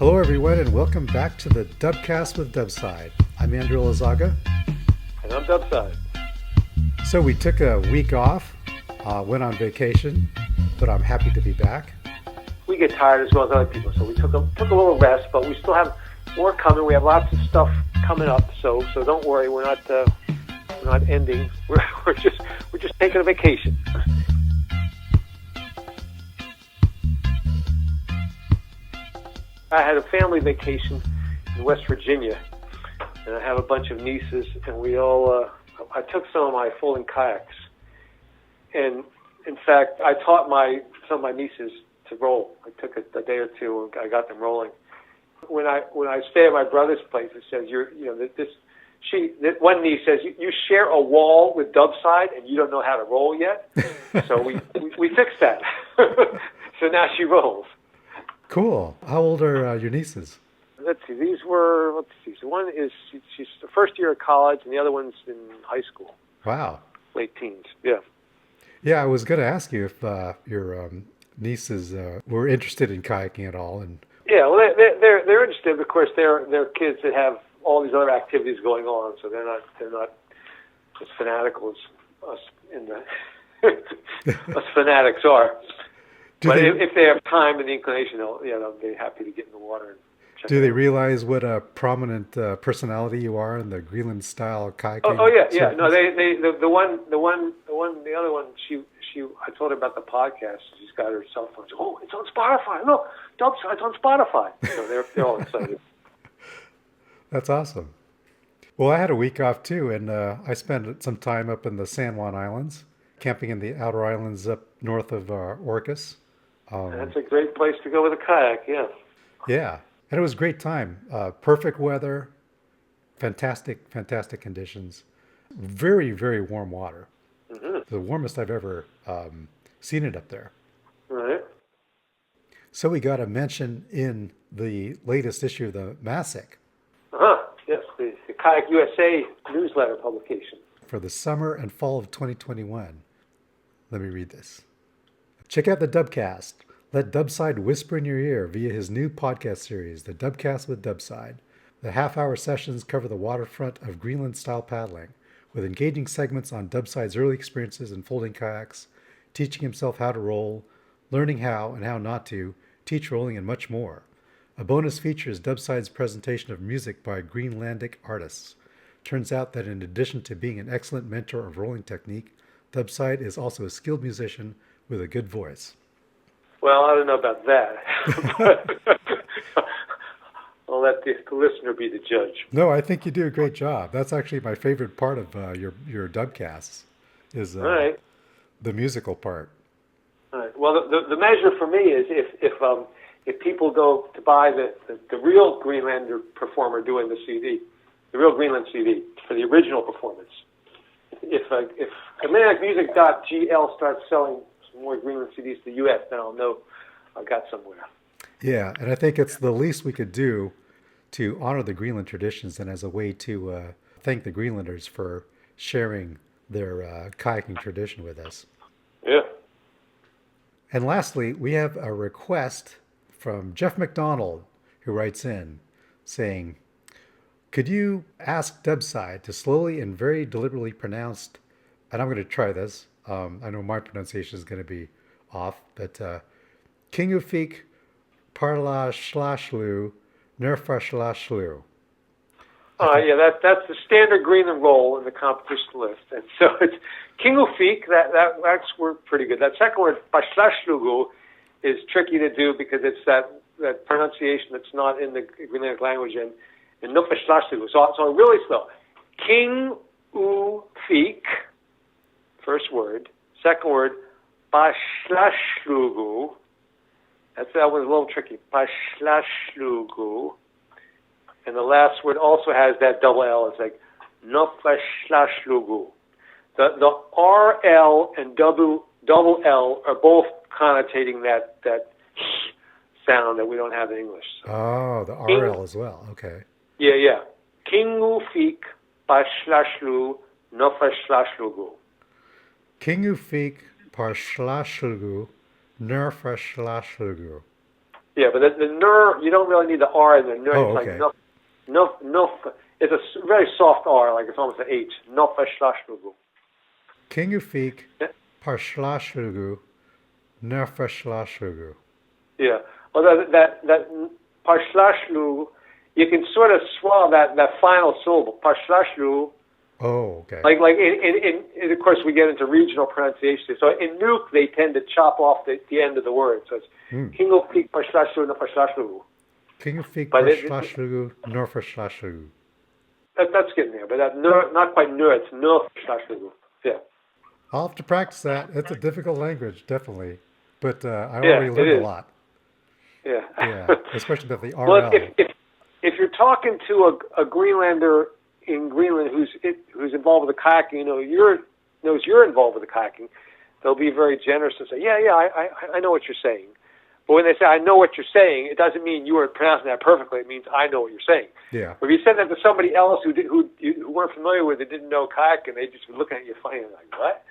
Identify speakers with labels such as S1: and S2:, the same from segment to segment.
S1: Hello, everyone, and welcome back to the Dubcast with Dubside. I'm Andrew Lazaga.
S2: And I'm Dubside.
S1: So we took a week off, went on vacation, but I'm happy to be back.
S2: We get tired as well as other people, so we took a little rest, but we still have more coming. We have lots of stuff coming up, so don't worry. We're not ending. We're just taking a vacation. I had a family vacation in West Virginia, and I have a bunch of nieces, and we all. I took some of my folding kayaks, and in fact, I taught some of my nieces to roll. I took a day or two, and I got them rolling. When I stay at my brother's place, it says one niece says you share a wall with Dubside, and you don't know how to roll yet. So we fixed that. So now she rolls.
S1: Cool. How old are your nieces?
S2: Let's see. So one is she's the first year of college, and the other one's in high school.
S1: Wow.
S2: Late teens. Yeah.
S1: Yeah, I was going to ask you if your nieces were interested in kayaking at all, and
S2: yeah, well, they're interested. Of course, they're kids that have all these other activities going on, so they're not as fanatical as us in the us fanatics are. If they have time and the inclination, they'll be happy to get in the water. And check
S1: do they realize what a prominent personality you are in the Greenland style kayaking?
S2: Oh yeah. No, the other one. She. I told her about the podcast. She's got her cell phone. She said, it's on Spotify. No, Dubside's on Spotify. So they're all excited.
S1: That's awesome. Well, I had a week off too, and I spent some time up in the San Juan Islands, camping in the outer islands up north of Orcas.
S2: That's a great place to go with a kayak, yeah.
S1: Yeah, and it was a great time. Perfect weather, fantastic conditions, very, very warm water. Mm-hmm. The warmest I've ever seen it up there.
S2: Right.
S1: So we got a mention in the latest issue of the MASIC.
S2: Yes, the Kayak USA newsletter publication.
S1: For the summer and fall of 2021. Let me read this. Check out the Dubcast. Let Dubside whisper in your ear via his new podcast series, The Dubcast with Dubside. The half-hour sessions cover the waterfront of Greenland-style paddling, with engaging segments on Dubside's early experiences in folding kayaks, teaching himself how to roll, learning how and how not to, teach rolling, and much more. A bonus feature is Dubside's presentation of music by Greenlandic artists. Turns out that in addition to being an excellent mentor of rolling technique, Dubside is also a skilled musician with a good voice.
S2: Well, I don't know about that. I'll let the listener be the judge.
S1: No, I think you do a great job. That's actually my favorite part of your Dubcasts, is
S2: right.
S1: The musical part.
S2: All right. Well, the measure for me is if people go to buy the real Greenlander performer doing the CD, the real Greenland CD for the original performance. If AtlanticMusic.gl starts selling some more Greenland CDs to the U.S., then I'll know I've got somewhere.
S1: Yeah, and I think it's the least we could do to honor the Greenland traditions and as a way to thank the Greenlanders for sharing their kayaking tradition with us.
S2: Yeah.
S1: And lastly, we have a request from Jeff McDonald, who writes in saying, could you ask Dubside to slowly and very deliberately pronounce, and I'm going to try this, I know my pronunciation is going to be off, but Qinngorpaatit parla shlashlu nerfashlashlu.
S2: Yeah, that's the standard Greenland roll in the competition list. And so it's Qinngorpaatit, that's word pretty good. That second word, pashlashlugu, is tricky to do because it's that pronunciation that's not in the Greenlandic language, and nufashlashlugu. So really slow. Qinngorpaatit, first word. Second word, pashlashlugu. That one's a little tricky. Pashlashlugu. And the last word also has that double L. It's like nufashlashlugu. The RL and double L are both connotating that sound that we don't have in English. So.
S1: Oh, the RL as well. Okay.
S2: Yeah. Qinngorpaatit pashlashlu nufashlashlugu.
S1: Qinngorpaatit pashlashlugu nerfashlashlugu.
S2: Yeah, but the ner, you don't really need the R in there. Ner,
S1: Oh,
S2: it's
S1: okay.
S2: like no. It's a very soft R, like it's almost an H. No verschlagslugu.
S1: Qinngorpaatit verschlagslugu, ner verschlagslugu.
S2: Yeah. Well, that verschlagslugu, you can sort of swallow that final syllable. Verschlagslugu.
S1: Oh, okay.
S2: Like in of course we get into regional pronunciation. So in Nuuk they tend to chop off the end of the word. So it's Qinngorpaatit verschlagslugu, no verschlagslugu.
S1: Qinngorpaatit verschlagslugu, ner verschlagslugu.
S2: That's getting there, but that not quite nur. It's nur verschlagslugu. Yeah.
S1: I'll have to practice that. It's a difficult language, definitely. But I already learned a lot.
S2: Yeah.
S1: Yeah, especially about the RL.
S2: Well, if you're talking to a Greenlander in Greenland who's involved with the kayaking, knows you're involved with the kayaking, they'll be very generous and say, yeah, I know what you're saying. But when they say I know what you're saying, it doesn't mean you are pronouncing that perfectly. It means I know what you're saying.
S1: Yeah.
S2: But if you said that to somebody else who weren't familiar with it, didn't know kayaking, they just were looking at you funny and like, what?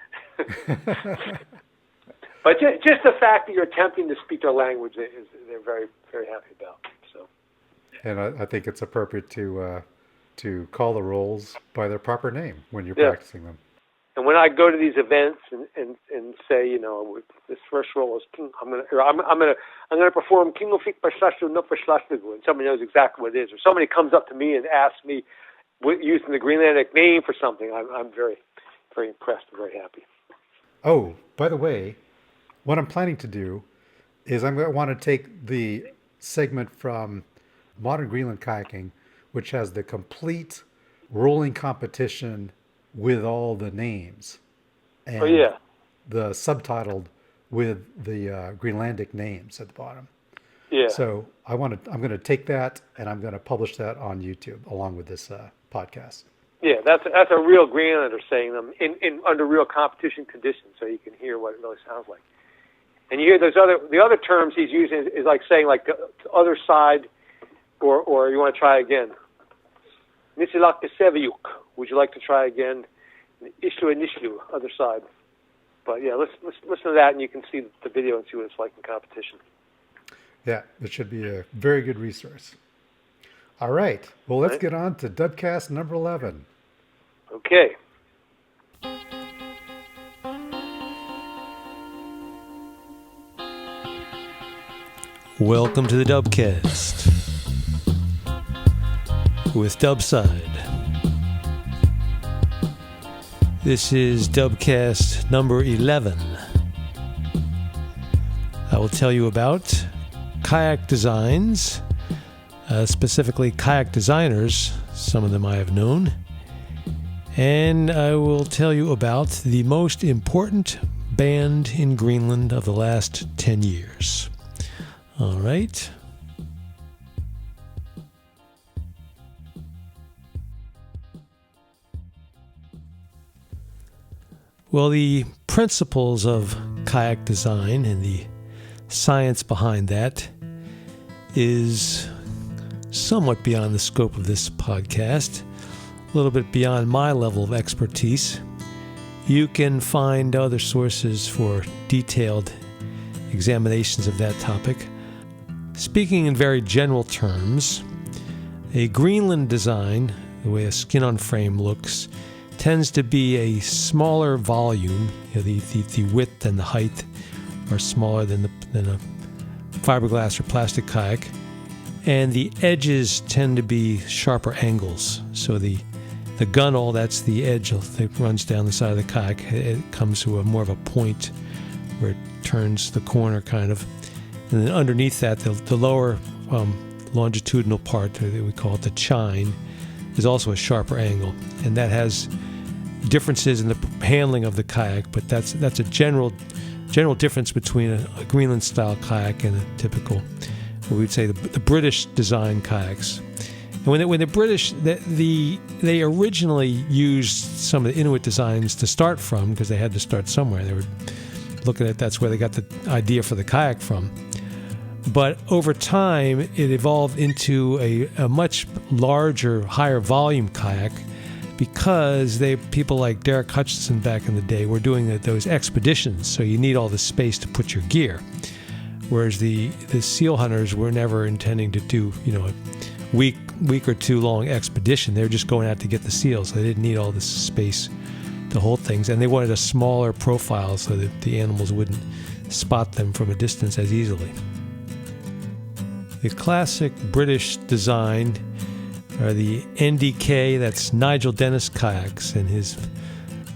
S2: But just the fact that you're attempting to speak their language, they're very, very happy about. So.
S1: And I think it's appropriate to call the rolls by their proper name when you're practicing them.
S2: And when I go to these events and say, this first roll is I'm gonna perform Qinngorpaatit verschlagslugu, no verschlagslugu, and somebody knows exactly what it is, or somebody comes up to me and asks me using the Greenlandic name for something, I'm very, very impressed and very happy.
S1: Oh, by the way, what I'm planning to do is I'm going to want to take the segment from Modern Greenland Kayaking, which has the complete rolling competition with all the names, and the subtitled with the Greenlandic names at the bottom.
S2: Yeah.
S1: So I'm going to take that and I'm going to publish that on YouTube along with this podcast.
S2: Yeah, that's a real Greenlander saying them in under real competition conditions, so you can hear what it really sounds like. And you hear the other terms he's using is like saying like the other side, or you want to try again. Nisilak Seviuk. Would you like to try again? Ishlu and Ishlu, other side. But yeah, let's listen to that, and you can see the video and see what it's like in competition.
S1: Yeah, it should be a very good resource. All right. Well, let's get on to Dubcast number 11.
S2: Okay.
S3: Welcome to the Dubcast with Dubside. This is Dubcast number 11. I will tell you about kayak designs, specifically kayak designers, some of them I have known, and I will tell you about the most important band in Greenland of the last 10 years. All right. Well, the principles of kayak design and the science behind that is somewhat beyond the scope of this podcast, a little bit beyond my level of expertise. You can find other sources for detailed examinations of that topic. Speaking in very general terms, a Greenland design, the way a skin-on frame looks, tends to be a smaller volume. The width and the height are smaller than a fiberglass or plastic kayak, and the edges tend to be sharper angles. So the gunnel, that's the edge that runs down the side of the kayak, it comes to more of a point where it turns the corner kind of. And then underneath that, the lower longitudinal part, we call it the chine, is also a sharper angle. And that has differences in the handling of the kayak, but that's a general difference between a Greenland-style kayak and a typical, what we'd say, the British design kayaks. And when the British, they originally used some of the Inuit designs to start from, because they had to start somewhere. They were looking at that's where they got the idea for the kayak from. But over time, it evolved into a much larger, higher volume kayak, because people like Derek Hutchinson back in the day were doing those expeditions, so you need all the space to put your gear. whereas the seal hunters were never intending to do, a week or two long expedition. They were just going out to get the seals. They didn't need all this space to hold things, and they wanted a smaller profile so that the animals wouldn't spot them from a distance as easily. The classic British design are the NDK, that's Nigel Dennis kayaks, and his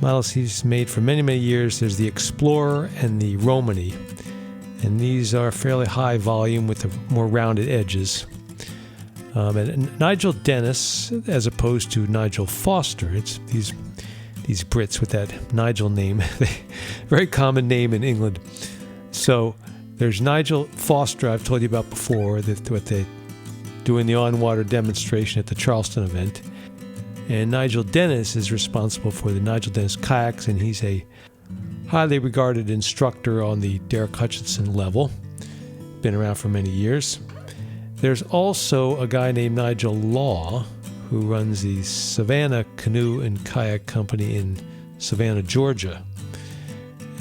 S3: models he's made for many, many years. There's the Explorer and the Romany, and these are fairly high volume with the more rounded edges. And Nigel Dennis, as opposed to Nigel Foster, it's these Brits with that Nigel name, very common name in England. So there's Nigel Foster, I've told you about before, what they doing the on-water demonstration at the Charleston event. And Nigel Dennis is responsible for the Nigel Dennis kayaks, and he's a highly regarded instructor on the Derek Hutchinson level. Been around for many years. There's also a guy named Nigel Law, who runs the Savannah Canoe and Kayak Company in Savannah, Georgia.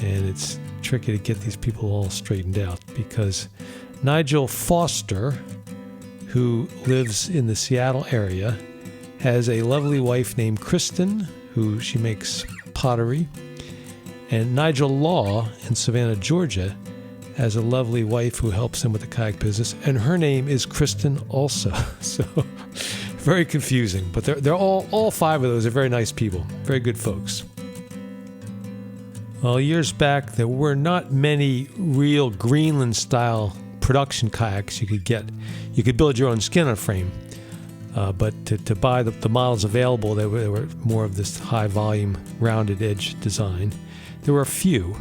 S3: And it's tricky to get these people all straightened out, because Nigel Foster, who lives in the Seattle area, has a lovely wife named Kristen, who she makes pottery. And Nigel Law in Savannah, Georgia, has a lovely wife who helps him with the kayak business, and her name is Kristen also. So very confusing, but they're all five of those are very nice people, very good folks. Well, years back, there were not many real Greenland-style production kayaks you could get. You could build your own skin-on-frame, but to buy the models available, they were more of this high-volume, rounded-edge design. There were a few.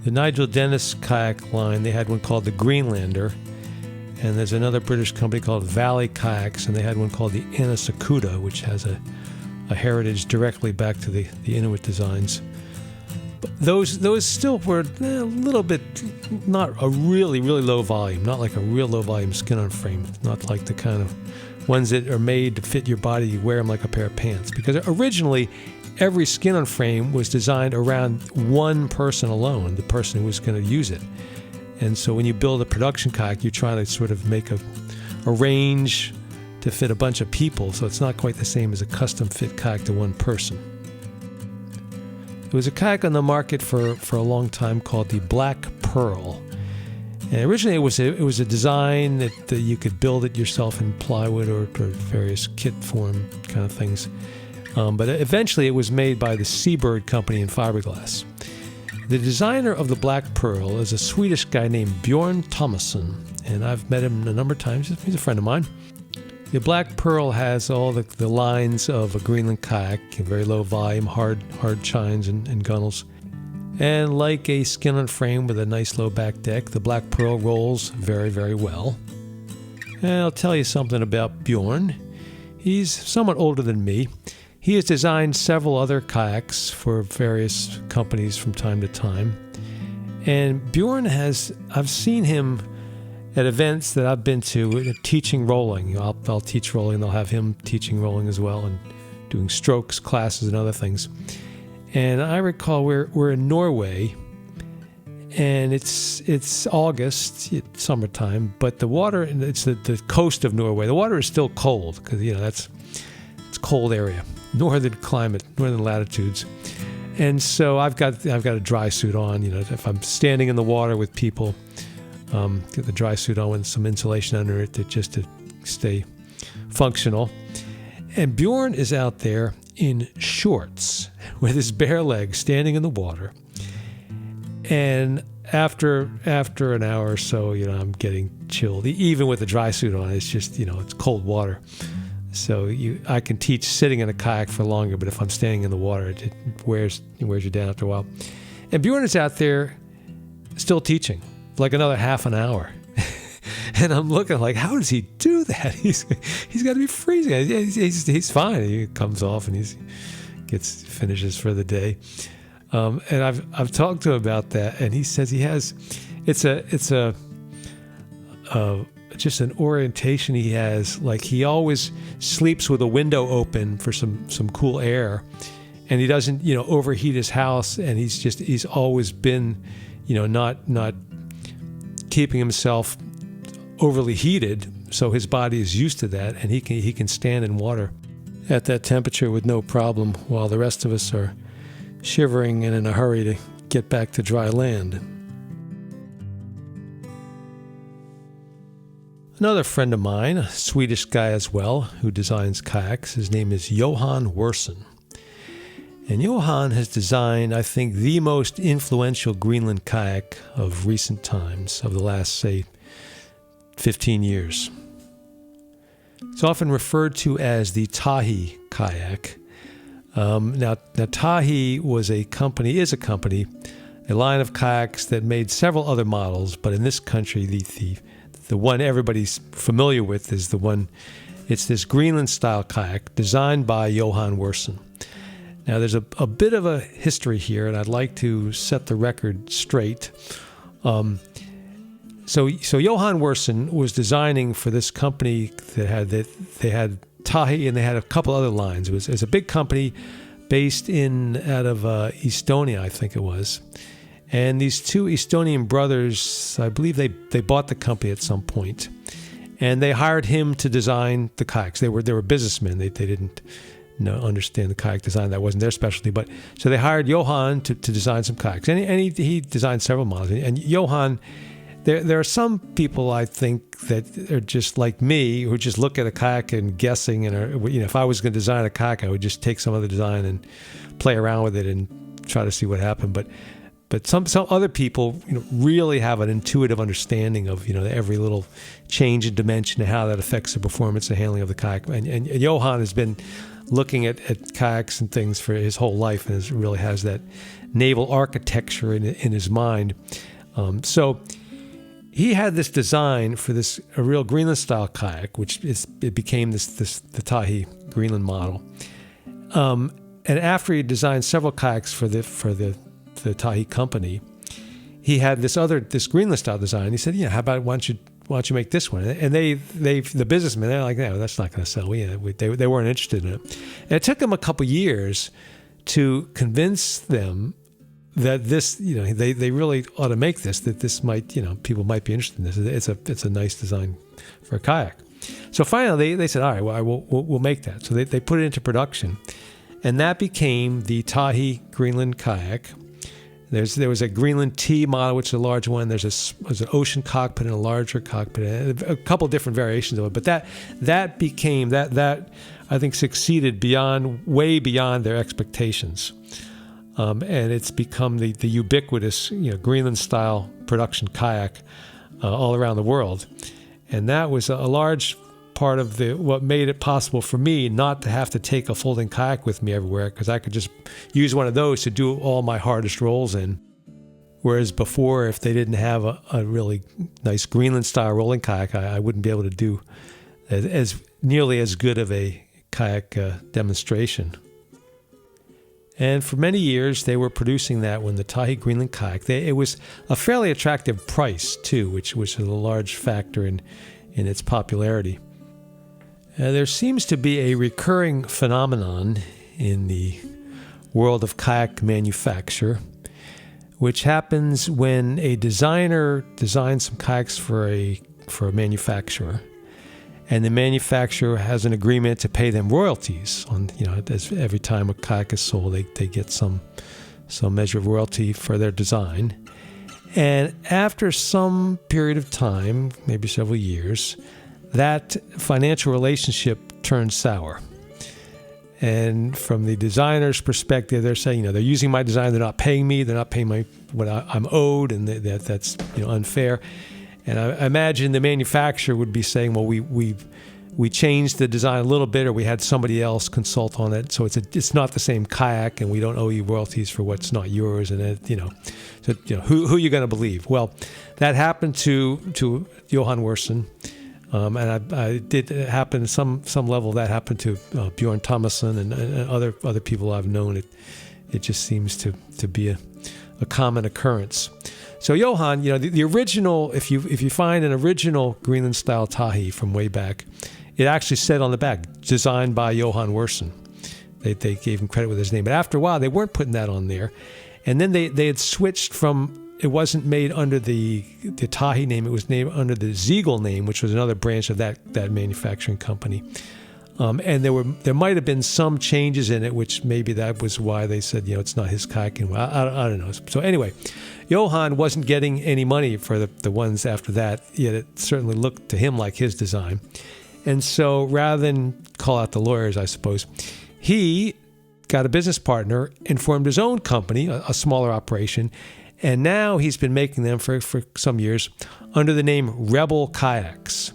S3: The Nigel Dennis kayak line, they had one called the Greenlander, and there's another British company called Valley Kayaks, and they had one called the Anasakuda, which has a heritage directly back to the Inuit designs. But those still were a little bit, not a really, really low volume, not like a real low volume skin-on-frame, not like the kind of ones that are made to fit your body, you wear them like a pair of pants. Because originally, every skin-on-frame was designed around one person alone, the person who was going to use it. And so when you build a production kayak, you're trying to sort of make a range to fit a bunch of people, so it's not quite the same as a custom-fit kayak to one person. There was a kayak on the market for a long time called the Black Pearl. And originally it was a design that you could build it yourself in plywood or various kit form kind of things. But eventually it was made by the Seabird Company in fiberglass. The designer of the Black Pearl is a Swedish guy named Björn Thomasson, and I've met him a number of times. He's a friend of mine. The Black Pearl has all the lines of a Greenland kayak, very low volume, hard chines and gunnels. And like a skin-on-frame with a nice low back deck, the Black Pearl rolls very, very well. And I'll tell you something about Björn. He's somewhat older than me. He has designed several other kayaks for various companies from time to time. And Björn I've seen him at events that I've been to teaching rolling. I'll teach rolling, they'll have him teaching rolling as well and doing strokes classes and other things. And I recall we're in Norway, and it's August, it's summertime, but the water, it's the coast of Norway. The water is still cold because it's a cold area. Northern climate, northern latitudes. And so I've got a dry suit on, if I'm standing in the water with people, get the dry suit on with some insulation under it just to stay functional. And Björn is out there in shorts with his bare legs standing in the water. And after an hour or so, I'm getting chilled. Even with the dry suit on, it's just, it's cold water. So I can teach sitting in a kayak for longer, but if I'm standing in the water, it wears you down after a while. And Björn is out there still teaching, like another half an hour. And I'm looking like, how does he do that? He's got to be freezing. He's fine. He comes off and finishes for the day. And I've talked to him about that, and he says he has. It's just an orientation he has. Like he always sleeps with a window open for some cool air, and he doesn't overheat his house. And he's always been not keeping himself overly heated, so his body is used to that, and he can stand in water at that temperature with no problem, while the rest of us are shivering and in a hurry to get back to dry land. Another friend of mine, a Swedish guy as well, who designs kayaks, his name is Johann Wersen. And Johan has designed, I think, the most influential Greenland kayak of recent times, of the last, say, 15 years. It's often referred to as the Tahe kayak. Now Tahe is a company, a line of kayaks that made several other models, but in this country, the one everybody's familiar with is the one, it's this Greenland-style kayak designed by Johann Wersen. Now, there's a bit of a history here, and I'd like to set the record straight. So Johann Wersen was designing for this company they had Tahe, and they had a couple other lines. It was a big company based out of Estonia, I think it was. And these two Estonian brothers, I believe they bought the company at some point, and they hired him to design the kayaks. They were businessmen. They didn't understand the kayak design. That wasn't their specialty. But so they hired Johan to design some kayaks, and he designed several models. And Johan, there are some people, I think, that are just like me, who just look at a kayak and guessing. And if I was going to design a kayak, I would just take some other design and play around with it and try to see what happened. But some other people, really have an intuitive understanding of every little change in dimension and how that affects the performance and handling of the kayak. And Johan has been looking at kayaks and things for his whole life, and really has that naval architecture in his mind. So he had this design for a real Greenland-style kayak, which it became the Tahe Greenland model. And after he designed several kayaks for the Tahe company, he had this Greenland-style design. He said, how about why don't you make this one? And the businessmen, they're like, no, that's not going to sell. They weren't interested in it. And it took them a couple years to convince them that this, they really ought to make this, that this might, people might be interested in this. It's a nice design for a kayak. So finally they said, all right, well, we'll make that. So they put it into production, and that became the Tahe Greenland kayak. There was a Greenland T model, which is a large one. There's an ocean cockpit and a larger cockpit, a couple different variations of it. But that became that I think succeeded way beyond their expectations, and it's become the ubiquitous Greenland style production kayak all around the world. And that was a large part of what made it possible for me not to have to take a folding kayak with me everywhere, because I could just use one of those to do all my hardest rolls in. Whereas before, if they didn't have a really nice Greenland-style rolling kayak, I wouldn't be able to do as nearly as good of a kayak demonstration. And for many years, they were producing that when the Tahe Greenland kayak. It was a fairly attractive price, too, which was a large factor in its popularity. There seems to be a recurring phenomenon in the world of kayak manufacture, which happens when a designer designs some kayaks for a manufacturer, and the manufacturer has an agreement to pay them royalties on, as every time a kayak is sold, they get some measure of royalty for their design. And after some period of time, maybe several years, that financial relationship turns sour. And from the designer's perspective, they're saying, they're using my design, they're not paying me, they're not paying what I'm owed, and that's unfair. And I imagine the manufacturer would be saying, well, we changed the design a little bit, or we had somebody else consult on it, so it's not the same kayak, and we don't owe you royalties for what's not yours, and who are you going to believe? Well, that happened to Johann Wersen. And I did happen at some level. That happened to Björn Thomasson and other people I've known. It just seems to be a common occurrence. So Johan, the original, if you find an original Greenland style Tahe from way back, it actually said on the back, designed by Johann Wersen. They gave him credit with his name, but after a while they weren't putting that on there, and then they had switched from it wasn't made under the Tahe name. It was named under the Zegul name, which was another branch of that manufacturing company. And there might have been some changes in it, which maybe that was why they said, it's not his kayak anymore. I don't know. So anyway, Johan wasn't getting any money for the ones after that, yet it certainly looked to him like his design. And so rather than call out the lawyers, I suppose, he got a business partner and formed his own company, a smaller operation. And now he's been making them for some years under the name Rebel Kayaks.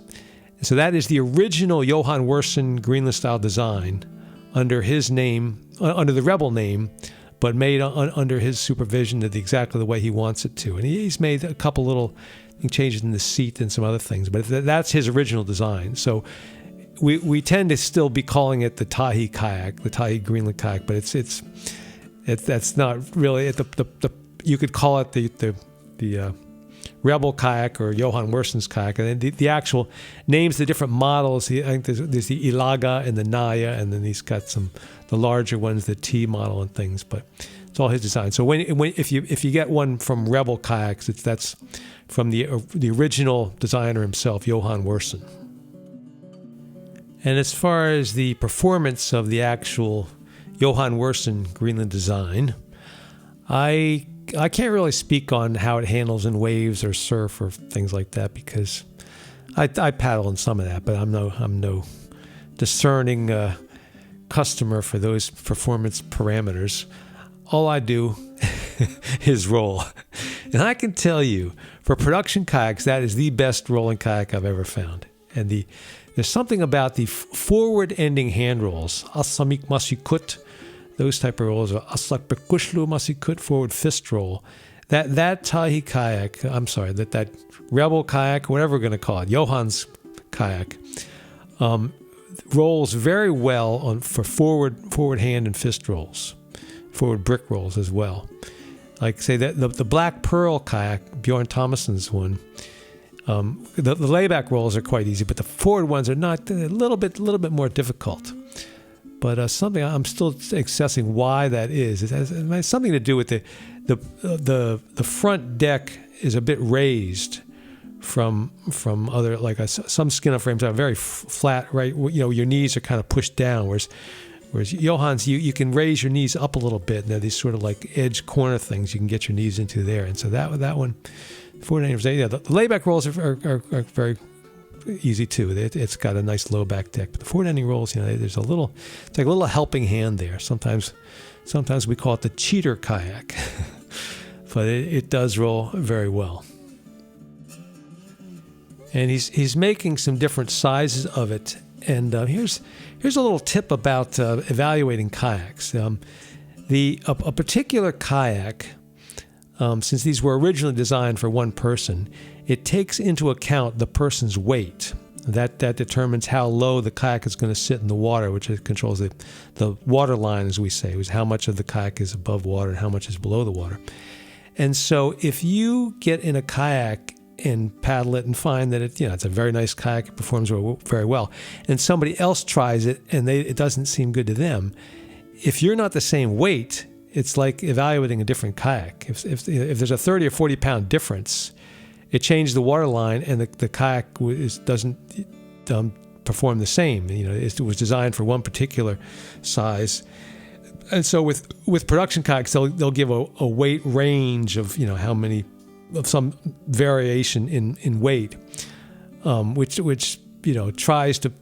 S3: So that is the original Johann Wersen Greenland-style design under his name, under the Rebel name, but made under his supervision exactly the way he wants it to. And he's made a couple little changes in the seat and some other things, but that's his original design. So we tend to still be calling it the Tahe kayak, the Tahe Greenland kayak, but that's not really you could call it the Rebel kayak or Johann Wersen's kayak, and the actual names, the different models. I think there's the Ilaga and the Naya, and then he's got the larger ones, the T model and things. But it's all his design. So if you get one from Rebel Kayaks, that's from the original designer himself, Johann Wersen. And as far as the performance of the actual Johann Wersen Greenland design, I can't really speak on how it handles in waves or surf or things like that, because I paddle in some of that, but I'm no discerning customer for those performance parameters. All I do is roll. And I can tell you, for production kayaks, that is the best rolling kayak I've ever found. And there's something about the forward-ending hand rolls, asamik masikut, those type of rolls, or aslak bekushlu masikut, forward fist roll. That Tahe kayak, I'm sorry, that Rebel kayak, whatever we're going to call it, Johann's kayak, rolls very well for forward hand and fist rolls, forward brick rolls as well. Like say that the Black Pearl kayak, Björn Thomasson's one, the layback rolls are quite easy, but the forward ones are not, a little bit more difficult. But something I'm still assessing why that is. It has something to do with the front deck is a bit raised from other, like some skin-up frames are very flat, right? Your knees are kind of pushed down, whereas Johann's, you can raise your knees up a little bit, and they're these sort of like edge corner things you can get your knees into there. And so that one, the layback rolls are very easy too. It's got a nice low back deck, but the forward-ending rolls, there's it's like a little helping hand there. Sometimes we call it the cheater kayak, but it does roll very well. And he's making some different sizes of it. And here's a little tip about evaluating kayaks. A particular kayak, since these were originally designed for one person, it takes into account the person's weight. That determines how low the kayak is going to sit in the water, which controls the water line, as we say, is how much of the kayak is above water and how much is below the water. And so if you get in a kayak and paddle it and find that it's a very nice kayak, it performs very well, and somebody else tries it and it doesn't seem good to them, if you're not the same weight, it's like evaluating a different kayak. If there's a 30 or 40 pound difference, it changed the water line and the kayak doesn't perform the same. It was designed for one particular size. And so with production kayaks, they'll give a weight range of how many, of some variation in weight, which tries to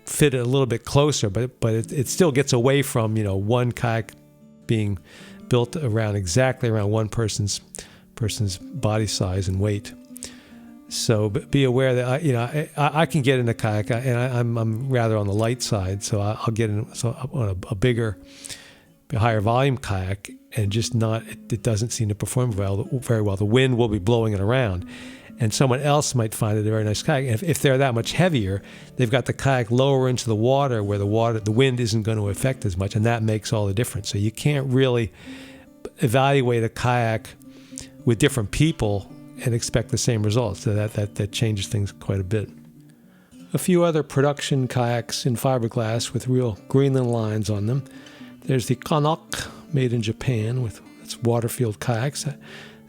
S3: fit it a little bit closer, but it still gets away from one kayak being built exactly around one person's body size and weight. So be aware that I can get in a kayak, and I'm rather on the light side, so I'll get in on a bigger, higher volume kayak, and just it doesn't seem to perform very well. The wind will be blowing it around, and someone else might find it a very nice kayak. And if they're that much heavier, they've got the kayak lower into the water where the wind isn't going to affect as much, and that makes all the difference. So you can't really evaluate a kayak with different people and expect the same results. So that changes things quite a bit. A few other production kayaks in fiberglass with real Greenland lines on them. There's the Nanook, made in Japan, with its water-filled kayaks.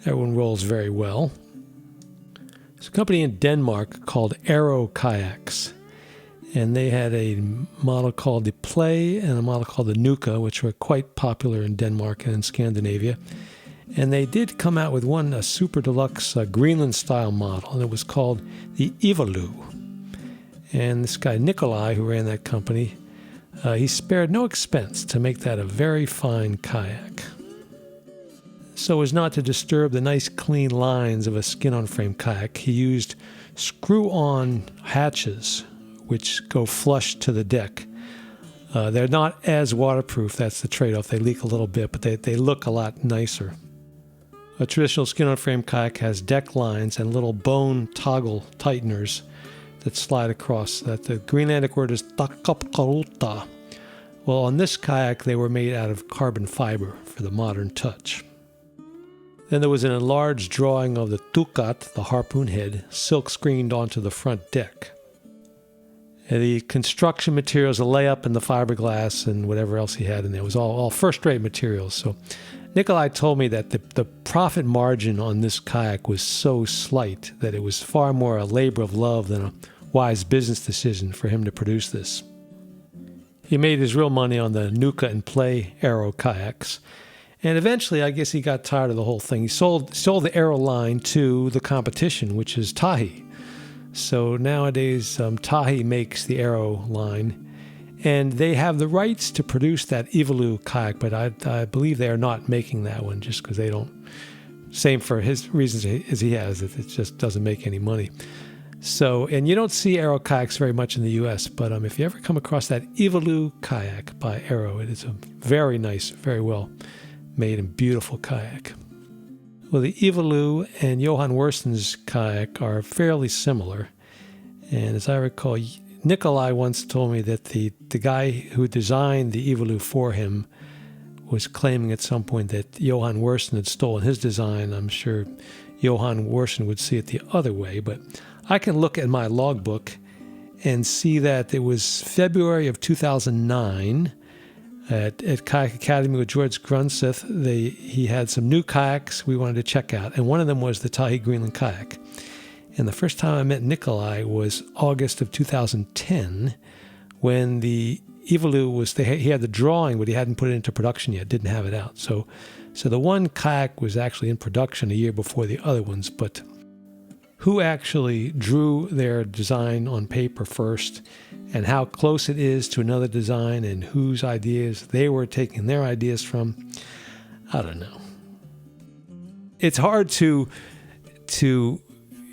S3: That one rolls very well. There's a company in Denmark called Aero Kayaks, and they had a model called the Play and a model called the Nuka, which were quite popular in Denmark and in Scandinavia. And they did come out with a super deluxe Greenland-style model, and it was called the Ivalu. And this guy, Nikolai, who ran that company, he spared no expense to make that a very fine kayak. So as not to disturb the nice clean lines of a skin-on-frame kayak, he used screw-on hatches which go flush to the deck. They're not as waterproof, that's the trade-off. They leak a little bit, but they look a lot nicer. A traditional skin-on-frame kayak has deck lines and little bone toggle tighteners that slide across. That the Greenlandic word is takapkaruta. Well, on this kayak, they were made out of carbon fiber for the modern touch. Then there was an enlarged drawing of the tukat, the harpoon head, silk screened onto the front deck. And the construction materials, the layup and the fiberglass and whatever else he had in there was all first-rate materials. So Nikolai told me that the profit margin on this kayak was so slight that it was far more a labor of love than a wise business decision for him to produce this. He made his real money on the Nuka and Play Aero kayaks. And eventually, I guess he got tired of the whole thing. He sold the Aero line to the competition, which is Tahe. So nowadays, Tahe makes the Aero line, and they have the rights to produce that Ivalu kayak, but I believe they are not making that one just because they don't. Same for his reasons as he has, it just doesn't make any money. So, and you don't see Aero kayaks very much in the U.S., but if you ever come across that Ivalu kayak by Aero, it is a very nice, very well made and beautiful kayak. Well, the Ivalu and Johann Wersen's kayak are fairly similar. And as I recall, Nikolai once told me that the guy who designed the Ivalu for him was claiming at some point that Johann Wersen had stolen his design. I'm sure Johann Wersen would see it the other way, but I can look at my logbook and see that it was February of 2009 at Kayak Academy with George Grunseth. He had some new kayaks we wanted to check out, and one of them was the Tahe Greenland kayak. And the first time I met Nikolai was August of 2010, when the Ivalu was, he had the drawing, but he hadn't put it into production yet, didn't have it out. So the one kayak was actually in production a year before the other ones, but who actually drew their design on paper first and how close it is to another design and whose ideas they were taking their ideas from, I don't know. It's hard to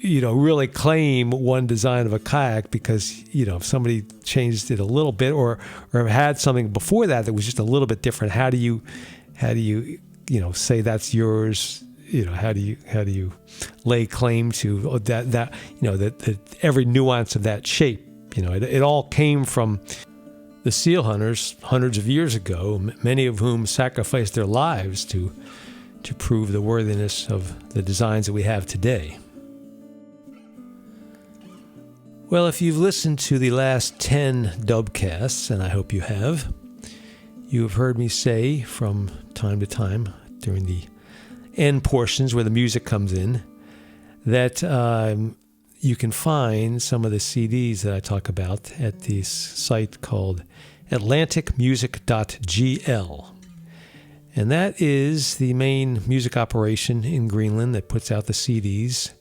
S3: really claim one design of a kayak because, if somebody changed it a little bit or had something before that was just a little bit different, how do you say that's yours? How do you lay claim to that every nuance of that shape? It all came from the seal hunters hundreds of years ago, many of whom sacrificed their lives to prove the worthiness of the designs that we have today. Well, if you've listened to the last 10 Dubcasts, and I hope you have heard me say from time to time during the end portions where the music comes in that you can find some of the CDs that I talk about at this site called atlanticmusic.gl. And that is the main music operation in Greenland that puts out the CDs.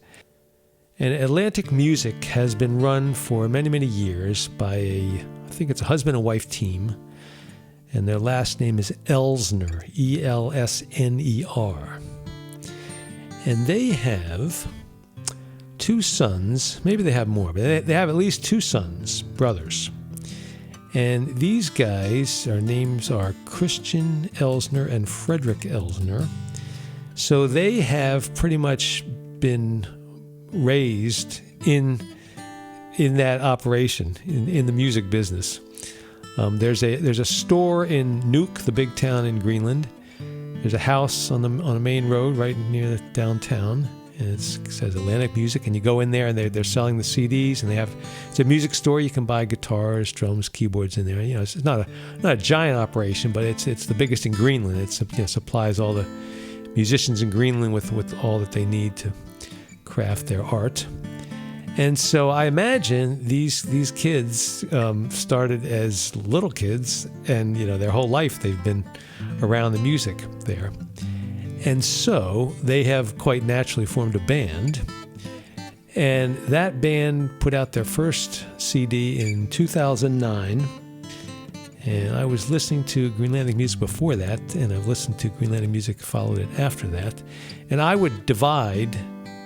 S3: And Atlantic Music has been run for many, many years by I think it's a husband and wife team. And their last name is Elsner, Elsner. And they have 2 sons, maybe they have more, but they have at least 2 sons, brothers. And these guys, their names are Christian Elsner and Frederick Elsner. So they have pretty much been raised in that operation, in the music business. There's a store in Nanook, the big town in Greenland. There's a house on a main road right near the downtown, and it says Atlantic Music. And you go in there, and they're selling the CDs, and it's a music store. You can buy guitars, drums, keyboards in there. It's not a giant operation, but it's the biggest in Greenland. It supplies all the musicians in Greenland with all that they need to craft their art. And so I imagine these kids started as little kids, and their whole life they've been around the music there. And so they have quite naturally formed a band. And that band put out their first CD in 2009. And I was listening to Greenlandic music before that, and I've listened to Greenlandic music, followed it after that. And I would divide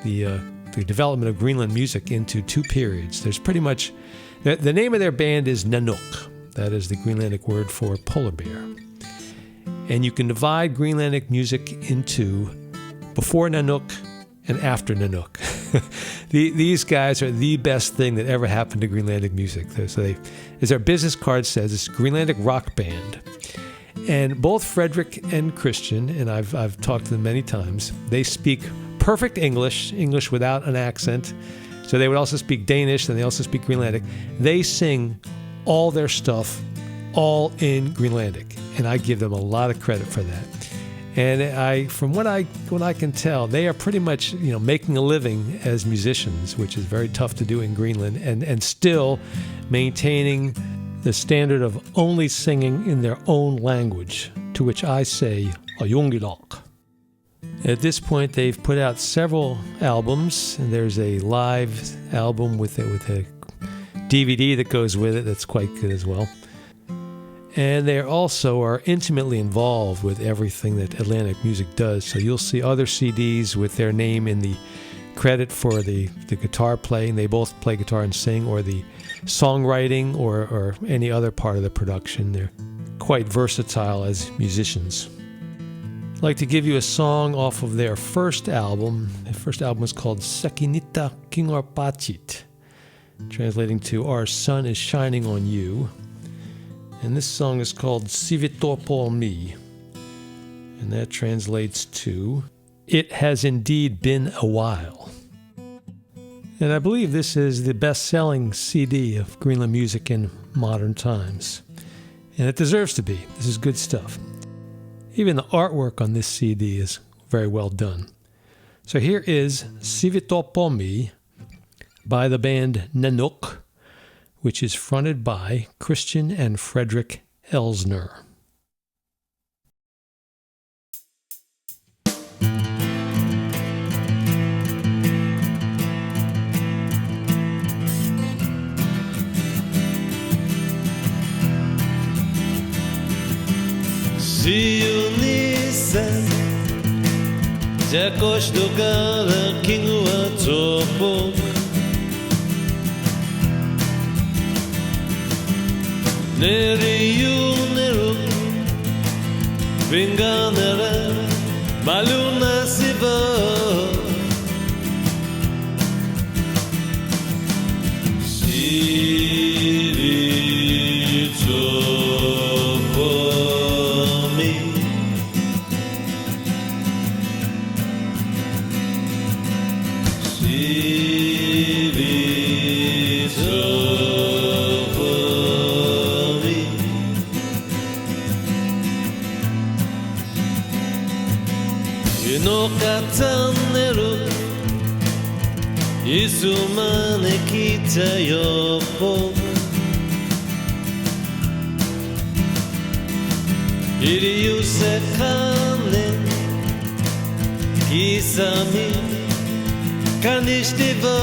S3: the development of Greenland music into two periods. There's pretty much, the name of their band is Nanook. That is the Greenlandic word for polar bear. And you can divide Greenlandic music into before Nanook and after Nanook. These guys are the best thing that ever happened to Greenlandic music. So they, as their business card says, it's a Greenlandic rock band. And both Frederick and Christian, and I've talked to them many times, they speak perfect English without an accent. So they would also speak Danish, and they also speak Greenlandic. They sing all their stuff all in Greenlandic, and I give them a lot of credit for that. And from what I can tell, they are pretty much making a living as musicians, which is very tough to do in Greenland, and still maintaining the standard of only singing in their own language, to which I say Ayungilok. At this point, they've put out several albums, and there's a live album with a DVD that goes with it that's quite good as well. And they also are intimately involved with everything that Atlantic Music does. So you'll see other CDs with their name in the credit for the guitar playing. They both play guitar and sing, or the songwriting, or any other part of the production. They're quite versatile as musicians. I'd like to give you a song off of their first album. Their first album is called Seqinitta Qinngorpaatit, translating to Our Sun is Shining on You. And this song is called Sivittorpormi, and that translates to It Has Indeed Been a While. And I believe this is the best-selling CD of Greenland music in modern times. And it deserves to be. This is good stuff. Even the artwork on this CD is very well done. So here is Sivittorpormi by the band Nanook, which is fronted by Christian and Frederick Elsner.
S4: Siunissa, Jakos do Gala, Qinngorpaatit. Neriu, Vinganera, Maluna Siva. Isumane kita yopo Iriu sekane Kisami Kanishtivo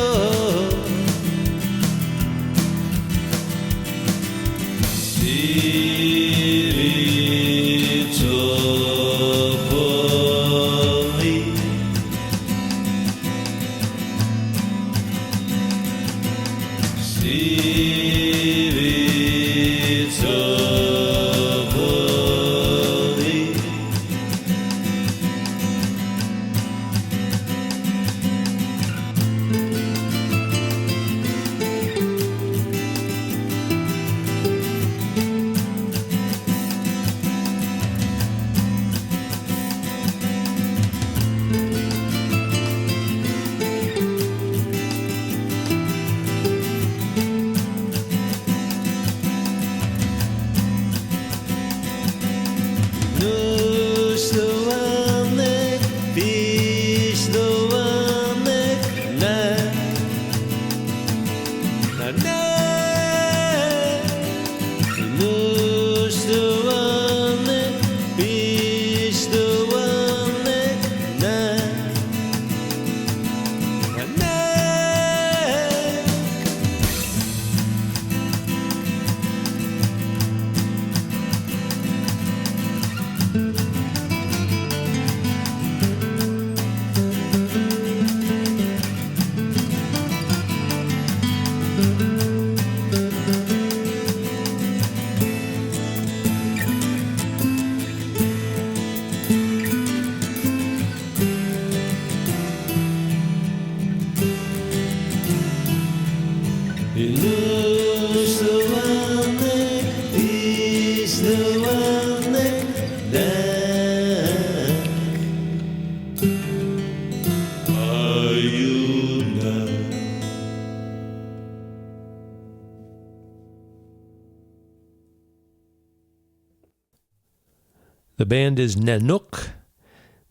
S3: The band is Nanook.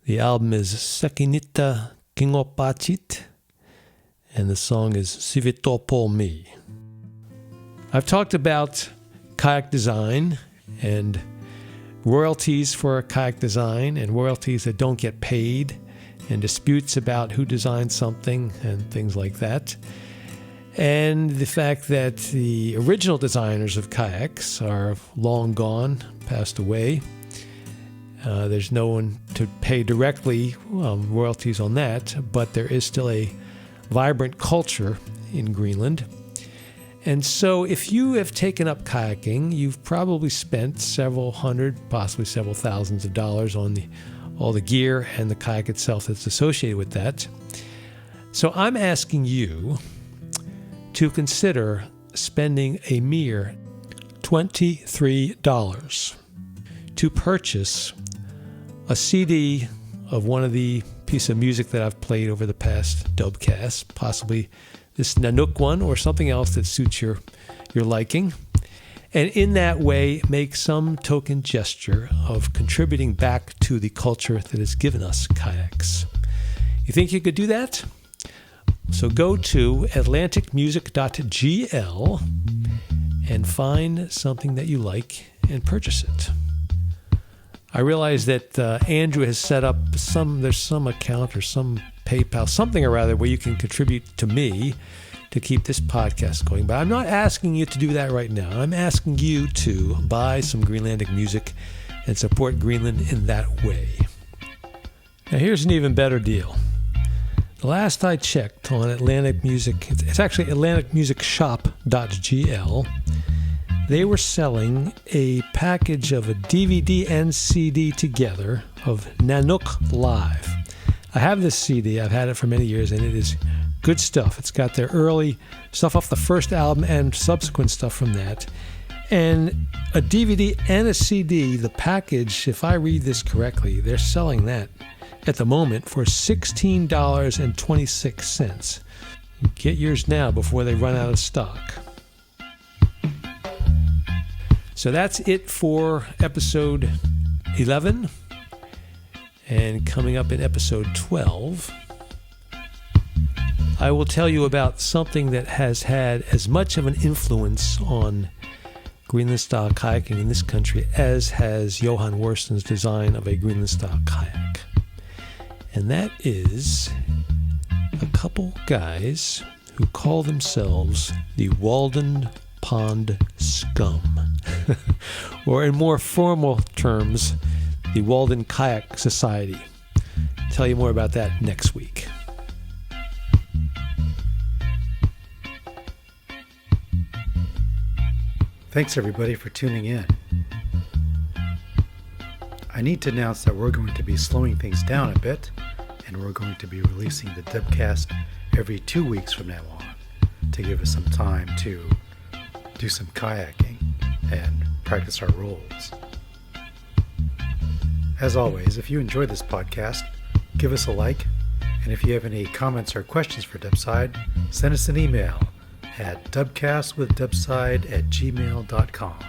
S3: The album is Seqinitta, Qinngorpaatit. And the song is Sivittorpormi. I've talked about kayak design and royalties for kayak design and royalties that don't get paid and disputes about who designed something and things like that. And the fact that the original designers of kayaks are long gone, passed away. There's no one to pay directly royalties on that, but there is still a vibrant culture in Greenland. And so if you have taken up kayaking, you've probably spent several hundred, possibly several thousands of dollars on all the gear and the kayak itself that's associated with that. So I'm asking you to consider spending a mere $23 to purchase a CD of one of the pieces of music that I've played over the past Dubcast, possibly this Nanook one or something else that suits your liking. And in that way, make some token gesture of contributing back to the culture that has given us kayaks. You think you could do that? So go to atlanticmusic.gl and find something that you like and purchase it. I realize that Andrew has set up there's some account or some PayPal, something or other where you can contribute to me to keep this podcast going. But I'm not asking you to do that right now. I'm asking you to buy some Greenlandic music and support Greenland in that way. Now here's an even better deal. The last I checked on Atlantic Music, it's actually atlanticmusicshop.gl, they were selling a package of a DVD and CD together of Nanook Live. I have this CD, I've had it for many years, and it is good stuff. It's got their early stuff off the first album and subsequent stuff from that. And a DVD and a CD, the package, if I read this correctly, they're selling that at the moment for $16.26. Get yours now before they run out of stock. So that's it for episode 11. And coming up in episode 12, I will tell you about something that has had as much of an influence on Greenland-style kayaking in this country as has Johann Wersen's design of a Greenland-style kayak. And that is a couple guys who call themselves the Walden Pond Scum. Or in more formal terms, the Walden Kayak Society. I'll tell you more about that next week.
S1: Thanks everybody for tuning in. I need to announce that we're going to be slowing things down a bit, and we're going to be releasing the Dubcast every 2 weeks from now on to give us some time to do some kayaking and practice our roles. As always, if you enjoyed this podcast, give us a like, and if you have any comments or questions for Dubside, send us an email at dubcastwithdubside@gmail.com.